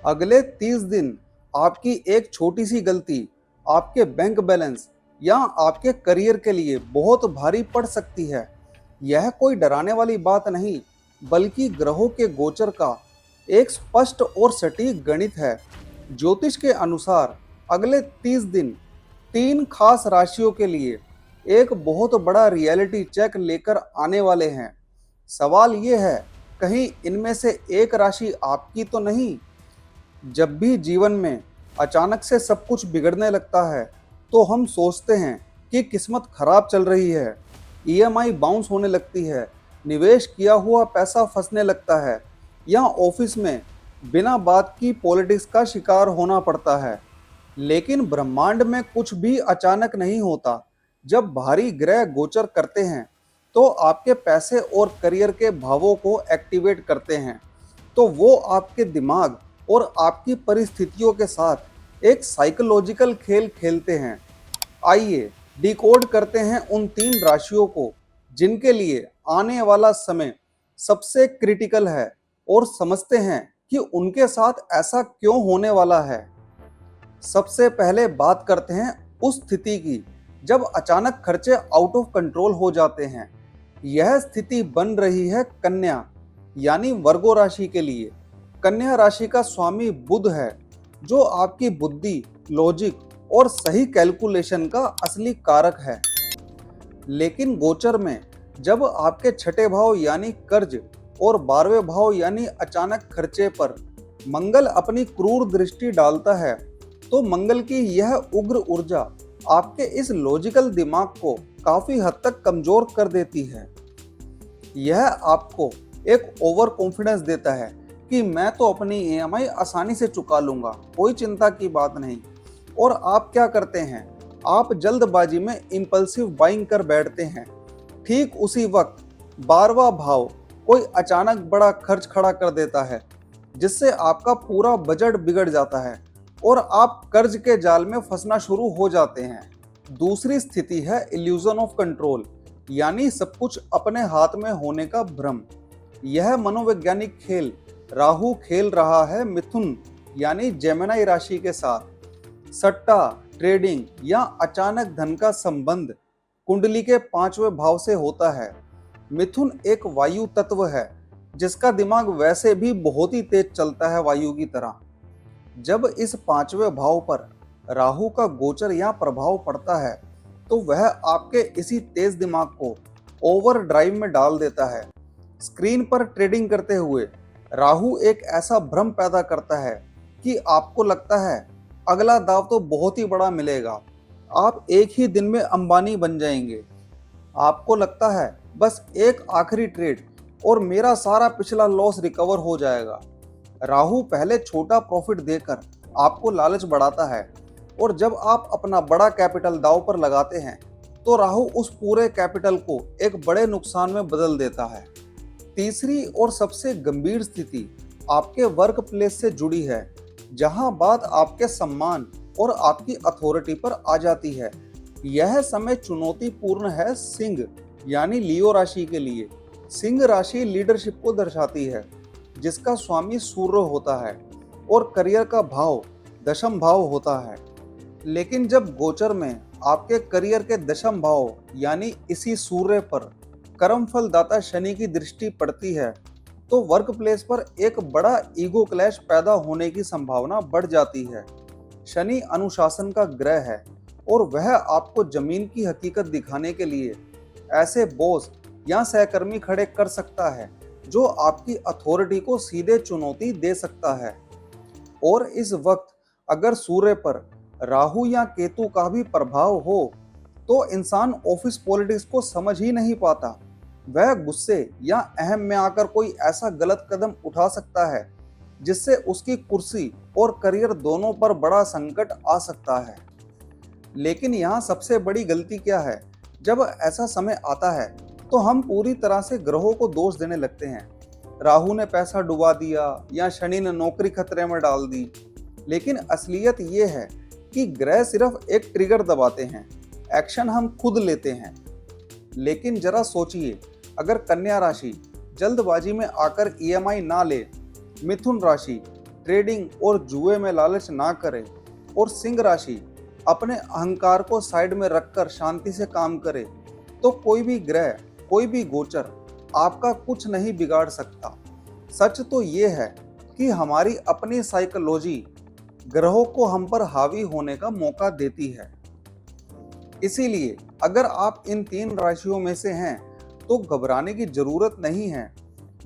अगले 30 दिन आपकी एक छोटी सी गलती आपके बैंक बैलेंस या आपके करियर के लिए बहुत भारी पड़ सकती है। यह कोई डराने वाली बात नहीं, बल्कि ग्रहों के गोचर का एक स्पष्ट और सटीक गणित है। ज्योतिष के अनुसार अगले 30 दिन तीन खास राशियों के लिए एक बहुत बड़ा रियलिटी चेक लेकर आने वाले हैं। सवाल ये है, कहीं इनमें से एक राशि आपकी तो नहीं? जब भी जीवन में अचानक से सब कुछ बिगड़ने लगता है, तो हम सोचते हैं कि किस्मत खराब चल रही है। ईएमआई बाउंस होने लगती है, निवेश किया हुआ पैसा फंसने लगता है, या ऑफिस में बिना बात की पॉलिटिक्स का शिकार होना पड़ता है। लेकिन ब्रह्मांड में कुछ भी अचानक नहीं होता। जब भारी ग्रह गोचर करते हैं, तो आपके पैसे और करियर के भावों को एक्टिवेट करते हैं, तो वो आपके दिमाग और आपकी परिस्थितियों के साथ एक साइकोलॉजिकल खेल खेलते हैं। आइए डिकोड करते हैं उन तीन राशियों को जिनके लिए आने वाला समय सबसे क्रिटिकल है, और समझते हैं कि उनके साथ ऐसा क्यों होने वाला है। सबसे पहले बात करते हैं उस स्थिति की जब अचानक खर्चे आउट ऑफ कंट्रोल हो जाते हैं। यह स्थिति बन रही है कन्या यानी वर्गो राशि के लिए। कन्या राशि का स्वामी बुध है, जो आपकी बुद्धि, लॉजिक और सही कैलकुलेशन का असली कारक है। लेकिन गोचर में जब आपके छठे भाव यानी कर्ज और 12वें भाव यानी अचानक खर्चे पर मंगल अपनी क्रूर दृष्टि डालता है, तो मंगल की यह उग्र ऊर्जा आपके इस लॉजिकल दिमाग को काफी हद तक कमजोर कर देती है। यह आपको एक ओवर कॉन्फिडेंस देता है कि मैं तो अपनी ईएमआई आसानी से चुका लूंगा, कोई चिंता की बात नहीं। और आप क्या करते हैं? आप जल्दबाजी में इंपल्सिव बाइंग कर बैठते हैं। ठीक उसी वक्त 12वां भाव कोई अचानक बड़ा खर्च खड़ा कर देता है, जिससे आपका पूरा बजट बिगड़ जाता है और आप कर्ज के जाल में फंसना शुरू हो जाते हैं। दूसरी स्थिति है इल्यूजन ऑफ कंट्रोल, यानी सब कुछ अपने हाथ में होने का भ्रम। यह मनोवैज्ञानिक खेल राहु खेल रहा है मिथुन यानी जेमिनी राशि के साथ। सट्टा, ट्रेडिंग या अचानक धन का संबंध कुंडली के 5वें भाव से होता है। मिथुन एक वायु तत्व है, जिसका दिमाग वैसे भी बहुत ही तेज चलता है वायु की तरह। जब इस 5वें भाव पर राहु का गोचर या प्रभाव पड़ता है, तो वह आपके इसी तेज दिमाग को ओवर ड्राइव में डाल देता है। स्क्रीन पर ट्रेडिंग करते हुए राहु एक ऐसा भ्रम पैदा करता है कि आपको लगता है अगला दाव तो बहुत ही बड़ा मिलेगा, आप एक ही दिन में अंबानी बन जाएंगे। आपको लगता है बस एक आखिरी ट्रेड और मेरा सारा पिछला लॉस रिकवर हो जाएगा। राहु पहले छोटा प्रॉफिट देकर आपको लालच बढ़ाता है, और जब आप अपना बड़ा कैपिटल दांव पर लगाते हैं, तो राहु उस पूरे कैपिटल को एक बड़े नुकसान में बदल देता है। तीसरी और सबसे गंभीर स्थिति आपके वर्क प्लेस से जुड़ी है, जहां बात आपके सम्मान और आपकी अथॉरिटी पर आ जाती है। यह समय चुनौतीपूर्ण है सिंह यानी लियो राशि के लिए। सिंह राशि लीडरशिप को दर्शाती है, जिसका स्वामी सूर्य होता है, और करियर का भाव दशम भाव होता है। लेकिन जब गोचर में आपके करियर के दशम भाव यानी इसी सूर्य पर कर्म फल दाता शनि की दृष्टि पड़ती है, तो वर्क प्लेस पर एक बड़ा ईगो क्लैश पैदा होने की संभावना बढ़ जाती है। शनि अनुशासन का ग्रह है, और वह आपको जमीन की हकीकत दिखाने के लिए ऐसे बॉस या सहकर्मी खड़े कर सकता है जो आपकी अथॉरिटी को सीधे चुनौती दे सकता है। और इस वक्त अगर सूर्य पर राहु या केतु का भी प्रभाव हो, तो इंसान ऑफिस पॉलिटिक्स को समझ ही नहीं पाता। वह गुस्से या अहम में आकर कोई ऐसा गलत कदम उठा सकता है जिससे उसकी कुर्सी और करियर दोनों पर बड़ा संकट आ सकता है। लेकिन यहाँ सबसे बड़ी गलती क्या है? जब ऐसा समय आता है, तो हम पूरी तरह से ग्रहों को दोष देने लगते हैं। राहु ने पैसा डुबा दिया या शनि ने नौकरी खतरे में डाल दी। लेकिन असलियत ये है कि ग्रह सिर्फ एक ट्रिगर दबाते हैं, एक्शन हम खुद लेते हैं। लेकिन जरा सोचिए, अगर कन्या राशि जल्दबाजी में आकर ईएमआई ना ले, मिथुन राशि ट्रेडिंग और जुए में लालच ना करें और सिंह राशि अपने अहंकार को साइड में रखकर शांति से काम करे तो कोई भी ग्रह, कोई भी गोचर आपका कुछ नहीं बिगाड़ सकता। सच तो ये है कि हमारी अपनी साइकोलॉजी ग्रहों को हम पर हावी होने का मौका देती है। इसीलिए अगर आप इन 3 राशियों में से हैं तो घबराने की जरूरत नहीं है।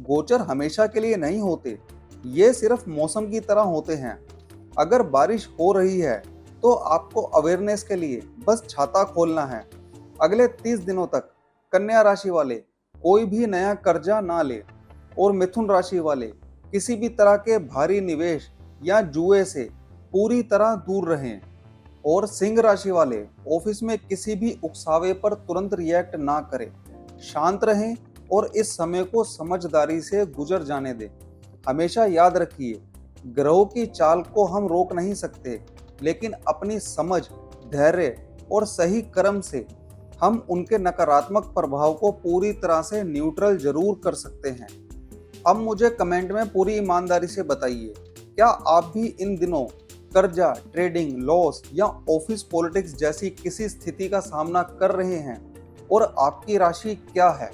गोचर हमेशा के लिए नहीं होते, ये सिर्फ मौसम की तरह होते हैं। अगर बारिश हो रही है तो आपको अवेयरनेस के लिए बस छाता खोलना है। अगले 30 दिनों तक कन्या राशि वाले कोई भी नया कर्जा ना ले और मिथुन राशि वाले किसी भी तरह के भारी निवेश या जुए से पूरी तरह दूर रहें। और सिंह राशि वाले ऑफिस में किसी भी उकसावे पर तुरंत रिएक्ट ना करें, शांत रहें और इस समय को समझदारी से गुजर जाने दें। हमेशा याद रखिए, ग्रहों की चाल को हम रोक नहीं सकते, लेकिन अपनी समझ, धैर्य और सही कर्म से हम उनके नकारात्मक प्रभाव को पूरी तरह से न्यूट्रल जरूर कर सकते हैं। अब मुझे कमेंट में पूरी ईमानदारी से बताइए, क्या आप भी इन दिनों कर्जा, ट्रेडिंग, लॉस या ऑफिस पॉलिटिक्स जैसी किसी स्थिति का सामना कर रहे हैं और आपकी राशि क्या है?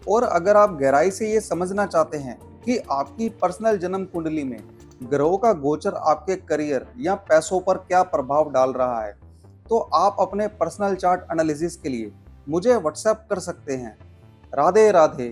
और अगर आप गहराई से ये समझना चाहते हैं कि आपकी पर्सनल जन्म कुंडली में ग्रहों का गोचर आपके करियर या पैसों पर क्या प्रभाव डाल रहा है, तो आप अपने पर्सनल चार्ट एनालिसिस के लिए मुझे व्हाट्सएप कर सकते हैं। राधे राधे।